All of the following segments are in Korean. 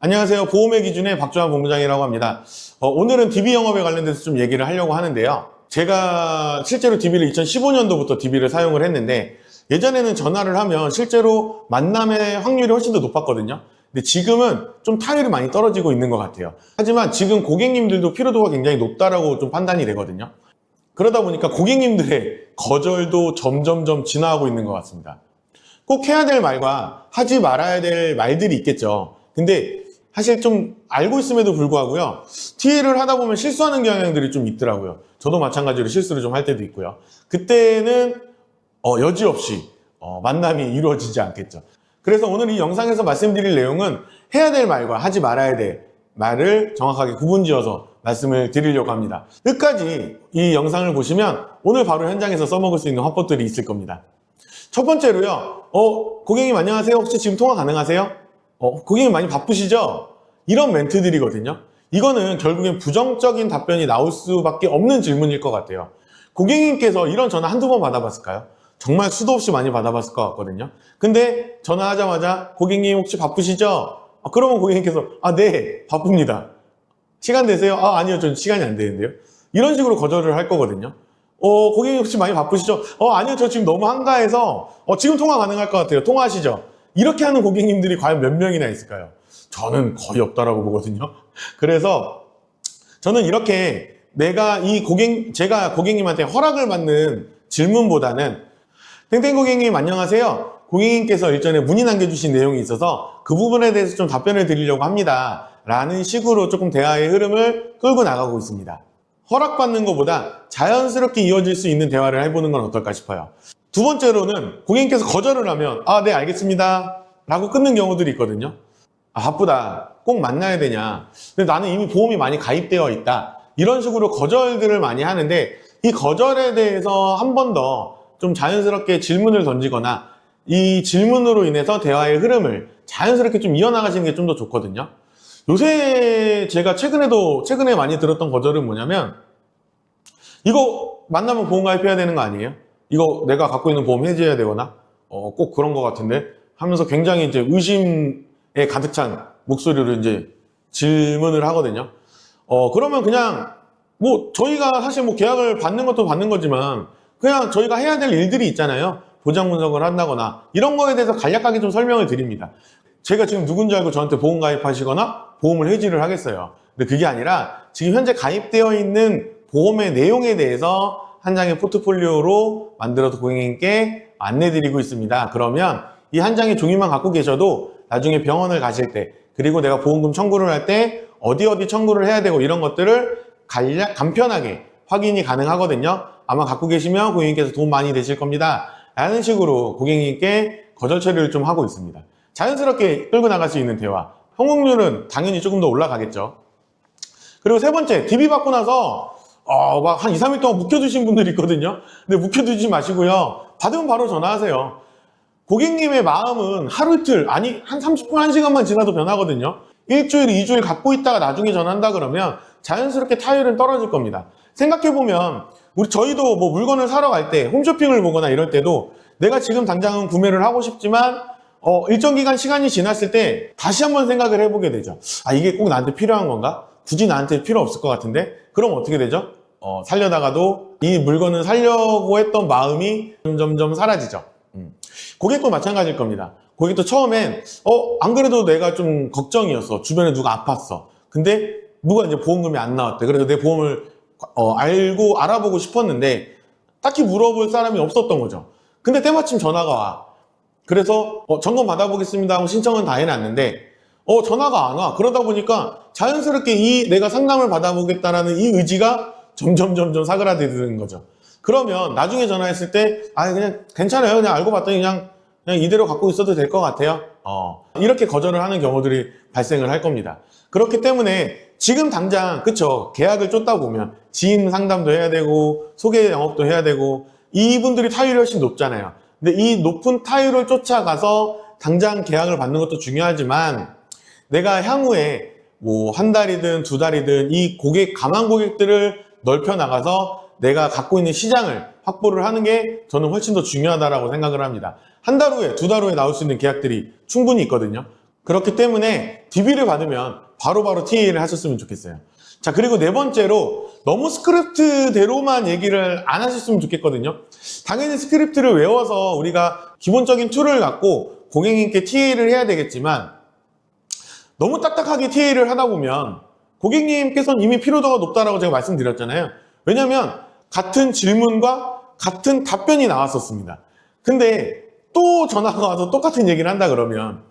안녕하세요. 보험의 기준의 박주환 본부장이라고 합니다. 오늘은 DB 영업에 관련돼서 좀 얘기를 하려고 하는데요. 제가 실제로 DB를 2015년도부터 DB를 사용을 했는데 예전에는 전화를 하면 실제로 만남의 확률이 훨씬 더 높았거든요. 근데 지금은 좀 타율이 많이 떨어지고 있는 것 같아요. 하지만 지금 고객님들도 피로도가 굉장히 높다라고 좀 판단이 되거든요. 그러다 보니까 고객님들의 거절도 점점점 진화하고 있는 것 같습니다. 꼭 해야 될 말과 하지 말아야 될 말들이 있겠죠. 근데 사실 좀 알고 있음에도 불구하고요. TA를 하다 보면 실수하는 경향들이 좀 있더라고요. 저도 마찬가지로 실수를 좀 할 때도 있고요. 그때는 여지없이 만남이 이루어지지 않겠죠. 그래서 오늘 이 영상에서 말씀드릴 내용은 해야 될 말과 하지 말아야 될 말을 정확하게 구분지어서 말씀을 드리려고 합니다. 끝까지 이 영상을 보시면 오늘 바로 현장에서 써먹을 수 있는 화법들이 있을 겁니다. 첫 번째로요. 고객님 안녕하세요. 혹시 지금 통화 가능하세요? 고객님 많이 바쁘시죠? 이런 멘트들이거든요. 이거는 결국엔 부정적인 답변이 나올 수밖에 없는 질문일 것 같아요. 고객님께서 이런 전화 한두 번 받아봤을까요? 정말 수도 없이 많이 받아봤을 것 같거든요. 근데 전화하자마자 고객님 혹시 바쁘시죠? 그러면 고객님께서 네, 바쁩니다. 시간 되세요? 아니요, 전 시간이 안 되는데요. 이런 식으로 거절을 할 거거든요. 고객님 혹시 많이 바쁘시죠? 아니요, 저 지금 너무 한가해서 지금 통화 가능할 것 같아요. 통화하시죠? 이렇게 하는 고객님들이 과연 몇 명이나 있을까요? 저는 거의 없다라고 보거든요. 그래서 저는 이렇게 제가 고객님한테 허락을 받는 질문보다는 땡땡 고객님 안녕하세요. 고객님께서 일전에 문의 남겨주신 내용이 있어서 그 부분에 대해서 좀 답변을 드리려고 합니다. 라는 식으로 조금 대화의 흐름을 끌고 나가고 있습니다. 허락받는 것보다 자연스럽게 이어질 수 있는 대화를 해보는 건 어떨까 싶어요. 두 번째로는 고객님께서 거절을 하면 네 알겠습니다 라고 끊는 경우들이 있거든요. 바쁘다, 꼭 만나야 되냐, 근데 나는 이미 보험이 많이 가입되어 있다, 이런 식으로 거절들을 많이 하는데 이 거절에 대해서 한 번 더 좀 자연스럽게 질문을 던지거나 이 질문으로 인해서 대화의 흐름을 자연스럽게 좀 이어나가시는 게 좀 더 좋거든요. 요새 제가 최근에 많이 들었던 거절은 뭐냐면 이거 만나면 보험 가입해야 되는 거 아니에요? 이거 내가 갖고 있는 보험 해지해야 되거나 꼭 그런 것 같은데 하면서 굉장히 이제 의심에 가득 찬 목소리로 이제 질문을 하거든요. 그러면 그냥 저희가 사실 계약을 받는 것도 받는 거지만 그냥 저희가 해야 될 일들이 있잖아요. 보장 분석을 한다거나 이런 거에 대해서 간략하게 좀 설명을 드립니다. 제가 지금 누군지 알고 저한테 보험 가입하시거나 보험을 해지를 하겠어요. 근데 그게 아니라 지금 현재 가입되어 있는 보험의 내용에 대해서 한 장의 포트폴리오로 만들어서 고객님께 안내드리고 있습니다. 그러면 이 한 장의 종이만 갖고 계셔도 나중에 병원을 가실 때, 그리고 내가 보험금 청구를 할 때 어디 청구를 해야 되고 이런 것들을 간편하게 확인이 가능하거든요. 아마 갖고 계시면 고객님께서 도움 많이 되실 겁니다. 라는 식으로 고객님께 거절 처리를 좀 하고 있습니다. 자연스럽게 끌고 나갈 수 있는 대화. 성공률은 당연히 조금 더 올라가겠죠. 그리고 세 번째, DB 받고 나서 막 한 2, 3일 동안 묵혀두신 분들이 있거든요. 근데 묵혀두지 마시고요. 받으면 바로 전화하세요. 고객님의 마음은 하루 이틀, 아니 한 30분, 1시간만 지나도 변하거든요. 일주일, 2주일 갖고 있다가 나중에 전화한다 그러면 자연스럽게 타율은 떨어질 겁니다. 생각해보면 저희도 물건을 사러 갈 때 홈쇼핑을 보거나 이럴 때도 내가 지금 당장은 구매를 하고 싶지만 일정 기간 시간이 지났을 때 다시 한번 생각을 해보게 되죠. 이게 꼭 나한테 필요한 건가? 굳이 나한테 필요 없을 것 같은데? 그럼 어떻게 되죠? 살려다가도 이 물건을 사려고 했던 마음이 점점 사라지죠. 고객도 마찬가지일 겁니다. 고객도 처음엔 안 그래도 내가 좀 걱정이었어. 주변에 누가 아팠어. 근데 누가 이제 보험금이 안 나왔대. 그래서 내 보험을 알아보고 싶었는데 딱히 물어볼 사람이 없었던 거죠. 근데 때마침 전화가 와. 그래서 점검 받아보겠습니다 하고 신청은 다 해놨는데 전화가 안 와. 그러다 보니까 자연스럽게 내가 상담을 받아보겠다라는 이 의지가 점점 사그라드는 거죠. 그러면 나중에 전화했을 때 그냥 괜찮아요. 그냥 알고 봤더니 그냥 이대로 갖고 있어도 될 것 같아요. 이렇게 거절을 하는 경우들이 발생을 할 겁니다. 그렇기 때문에 지금 당장 계약을 쫓다 보면 지인 상담도 해야 되고 소개 영업도 해야 되고 이분들이 타율이 훨씬 높잖아요. 근데 이 높은 타율을 쫓아가서 당장 계약을 받는 것도 중요하지만 내가 향후에 한 달이든 두 달이든 이 가망 고객들을 넓혀 나가서 내가 갖고 있는 시장을 확보를 하는 게 저는 훨씬 더 중요하다고 생각을 합니다. 한 달 후에, 두 달 후에 나올 수 있는 계약들이 충분히 있거든요. 그렇기 때문에 DB를 받으면 바로바로 TA를 하셨으면 좋겠어요. 자, 그리고 네 번째로 너무 스크립트대로만 얘기를 안 하셨으면 좋겠거든요. 당연히 스크립트를 외워서 우리가 기본적인 툴을 갖고 고객님께 TA를 해야 되겠지만 너무 딱딱하게 TA를 하다 보면 고객님께서는 이미 피로도가 높다라고 제가 말씀드렸잖아요. 왜냐하면 같은 질문과 같은 답변이 나왔었습니다. 근데 또 전화가 와서 똑같은 얘기를 한다 그러면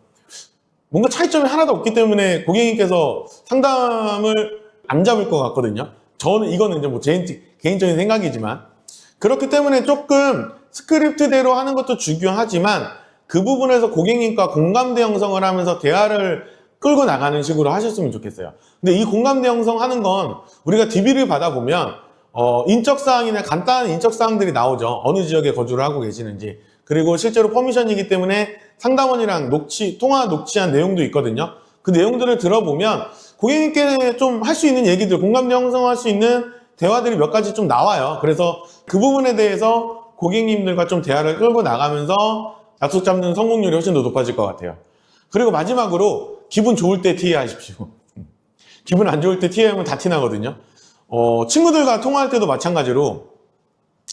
뭔가 차이점이 하나도 없기 때문에 고객님께서 상담을 안 잡을 것 같거든요. 저는 이거는 이제 뭐 제 개인적인 생각이지만 그렇기 때문에 조금 스크립트대로 하는 것도 중요하지만 그 부분에서 고객님과 공감대 형성을 하면서 대화를 끌고 나가는 식으로 하셨으면 좋겠어요. 근데 이 공감대 형성하는 건 우리가 DB를 받아보면 인적사항이나 간단한 인적사항들이 나오죠. 어느 지역에 거주를 하고 계시는지. 그리고 실제로 퍼미션이기 때문에 상담원이랑 통화 녹취한 내용도 있거든요. 그 내용들을 들어보면 고객님께 좀 할 수 있는 얘기들, 공감대 형성할 수 있는 대화들이 몇 가지 좀 나와요. 그래서 그 부분에 대해서 고객님들과 좀 대화를 끌고 나가면서 약속 잡는 성공률이 훨씬 더 높아질 것 같아요. 그리고 마지막으로 기분 좋을 때 TA 하십시오. 기분 안 좋을 때 TA 하면 다 티나거든요. 친구들과 통화할 때도 마찬가지로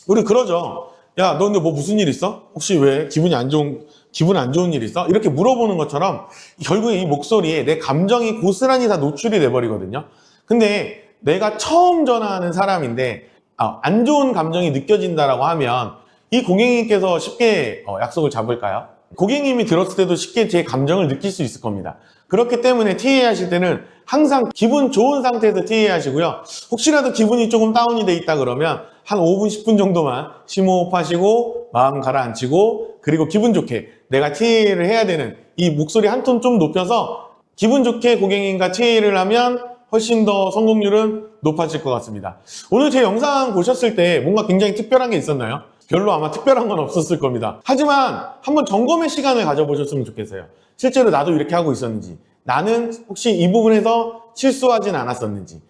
우리 그러죠. 야, 너 근데 뭐 무슨 일 있어? 혹시 왜 기분 안 좋은 일 있어? 이렇게 물어보는 것처럼 결국에 이 목소리에 내 감정이 고스란히 다 노출이 돼버리거든요. 근데 내가 처음 전화하는 사람인데 안 좋은 감정이 느껴진다라고 하면 이 고객님께서 쉽게 약속을 잡을까요? 고객님이 들었을 때도 쉽게 제 감정을 느낄 수 있을 겁니다. 그렇기 때문에 TA 하실 때는 항상 기분 좋은 상태에서 TA 하시고요. 혹시라도 기분이 조금 다운이 돼 있다 그러면 한 5분, 10분 정도만 심호흡하시고 마음 가라앉히고 그리고 기분 좋게 내가 TA를 해야 되는 이 목소리 한 톤 좀 높여서 기분 좋게 고객님과 TA를 하면 훨씬 더 성공률은 높아질 것 같습니다. 오늘 제 영상 보셨을 때 뭔가 굉장히 특별한 게 있었나요? 별로 아마 특별한 건 없었을 겁니다. 하지만 한번 점검의 시간을 가져보셨으면 좋겠어요. 실제로 나도 이렇게 하고 있었는지, 나는 혹시 이 부분에서 실수하진 않았었는지,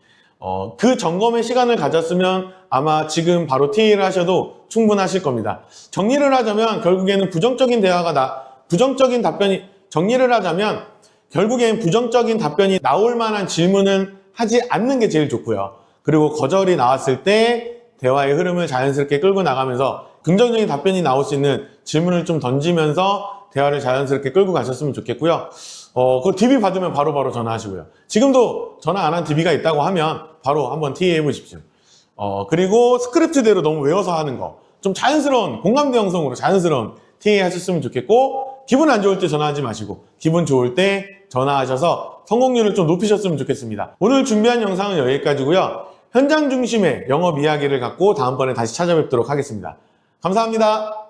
그 점검의 시간을 가졌으면 아마 지금 바로 TA를 하셔도 충분하실 겁니다. 정리를 하자면 결국에는 부정적인 답변이 나올 만한 질문은 하지 않는 게 제일 좋고요. 그리고 거절이 나왔을 때 대화의 흐름을 자연스럽게 끌고 나가면서 긍정적인 답변이 나올 수 있는 질문을 좀 던지면서 대화를 자연스럽게 끌고 가셨으면 좋겠고요. 그 DB 받으면 바로바로 전화하시고요. 지금도 전화 안 한 DB가 있다고 하면 바로 한번 TA 해보십시오. 그리고 스크립트대로 너무 외워서 하는 거, 좀 자연스러운 공감대 형성으로 자연스러운 TA 하셨으면 좋겠고, 기분 안 좋을 때 전화하지 마시고 기분 좋을 때 전화하셔서 성공률을 좀 높이셨으면 좋겠습니다. 오늘 준비한 영상은 여기까지고요. 현장 중심의 영업 이야기를 갖고 다음번에 다시 찾아뵙도록 하겠습니다. 감사합니다.